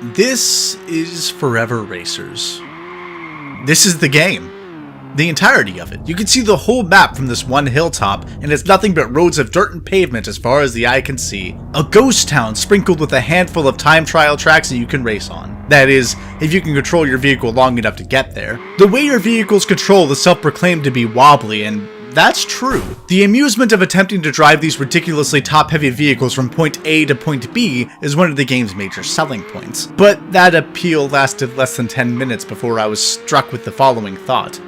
This is Foreveracers. This is the game. The entirety of it. You can see the whole map from this one hilltop, and it's nothing but roads of dirt and pavement as far as the eye can see. A ghost town sprinkled with a handful of time trial tracks that you can race on. That is, if you can control your vehicle long enough to get there. The way your vehicles control is self-proclaimed to be wobbly, and that's true. The amusement of attempting to drive these ridiculously top-heavy vehicles from point A to point B is one of the game's major selling points. But that appeal lasted less than 10 minutes before I was struck with the following thought.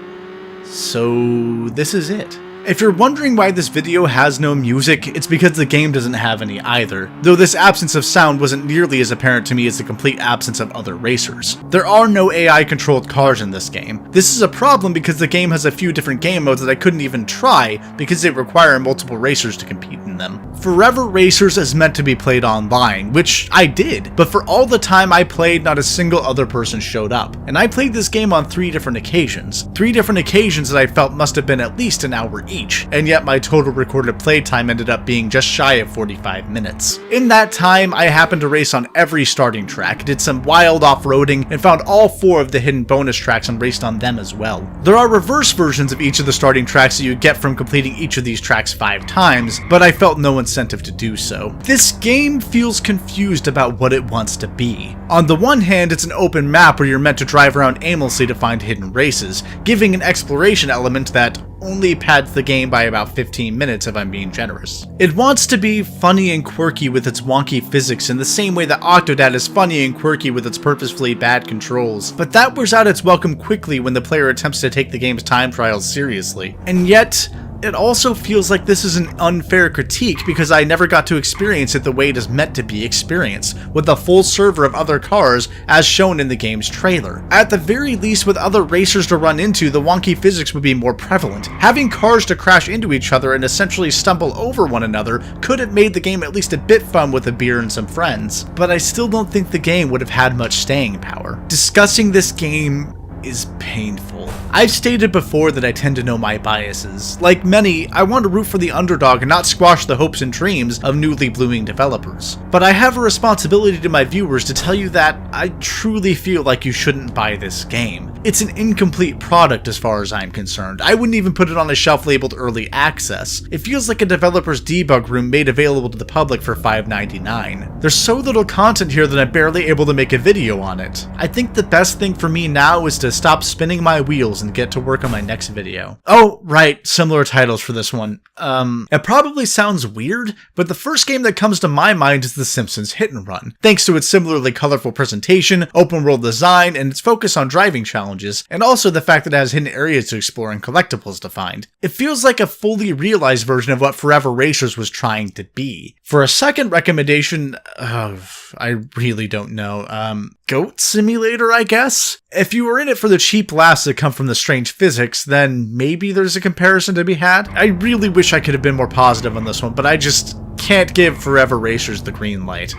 So this is it. If you're wondering why this video has no music, it's because the game doesn't have any either, though this absence of sound wasn't nearly as apparent to me as the complete absence of other racers. There are no AI-controlled cars in this game. This is a problem because the game has a few different game modes that I couldn't even try because they require multiple racers to compete in them. Foreveracers is meant to be played online, which I did, but for all the time I played, not a single other person showed up. And I played this game on 3 different occasions. 3 different occasions that I felt must have been at least an hour each, and yet my total recorded playtime ended up being just shy of 45 minutes. In that time, I happened to race on every starting track, did some wild off-roading, and found all 4 of the hidden bonus tracks and raced on them as well. There are reverse versions of each of the starting tracks that you get from completing each of these tracks 5 times, but I felt no incentive to do so. This game feels confused about what it wants to be. On the one hand, it's an open map where you're meant to drive around aimlessly to find hidden races, giving an exploration element that only pads the game by about 15 minutes if I'm being generous. It wants to be funny and quirky with its wonky physics in the same way that Octodad is funny and quirky with its purposefully bad controls, but that wears out its welcome quickly when the player attempts to take the game's time trials seriously. And yet, it also feels like this is an unfair critique because I never got to experience it the way it is meant to be experienced, with a full server of other cars as shown in the game's trailer. At the very least, with other racers to run into, the wonky physics would be more prevalent. Having cars to crash into each other and essentially stumble over one another could have made the game at least a bit fun with a beer and some friends, but I still don't think the game would have had much staying power. Discussing this game is painful. I've stated before that I tend to know my biases. Like many, I want to root for the underdog and not squash the hopes and dreams of newly blooming developers. But I have a responsibility to my viewers to tell you that I truly feel like you shouldn't buy this game. It's an incomplete product as far as I'm concerned. I wouldn't even put it on a shelf labeled early access. It feels like a developer's debug room made available to the public for $5.99. There's so little content here that I'm barely able to make a video on it. I think the best thing for me now is to stop spinning my wheels and get to work on my next video. Oh, right, similar titles for this one. It probably sounds weird, but the first game that comes to my mind is The Simpsons Hit and Run, thanks to its similarly colorful presentation, open world design, and its focus on driving challenges, and also the fact that it has hidden areas to explore and collectibles to find. It feels like a fully realized version of what Foreveracers was trying to be. For a second recommendation, I really don't know. Goat Simulator, I guess? If you were in it for the cheap laughs that come from the strange physics, then maybe there's a comparison to be had. I really wish I could have been more positive on this one, but I just can't give Foreveracers the green light.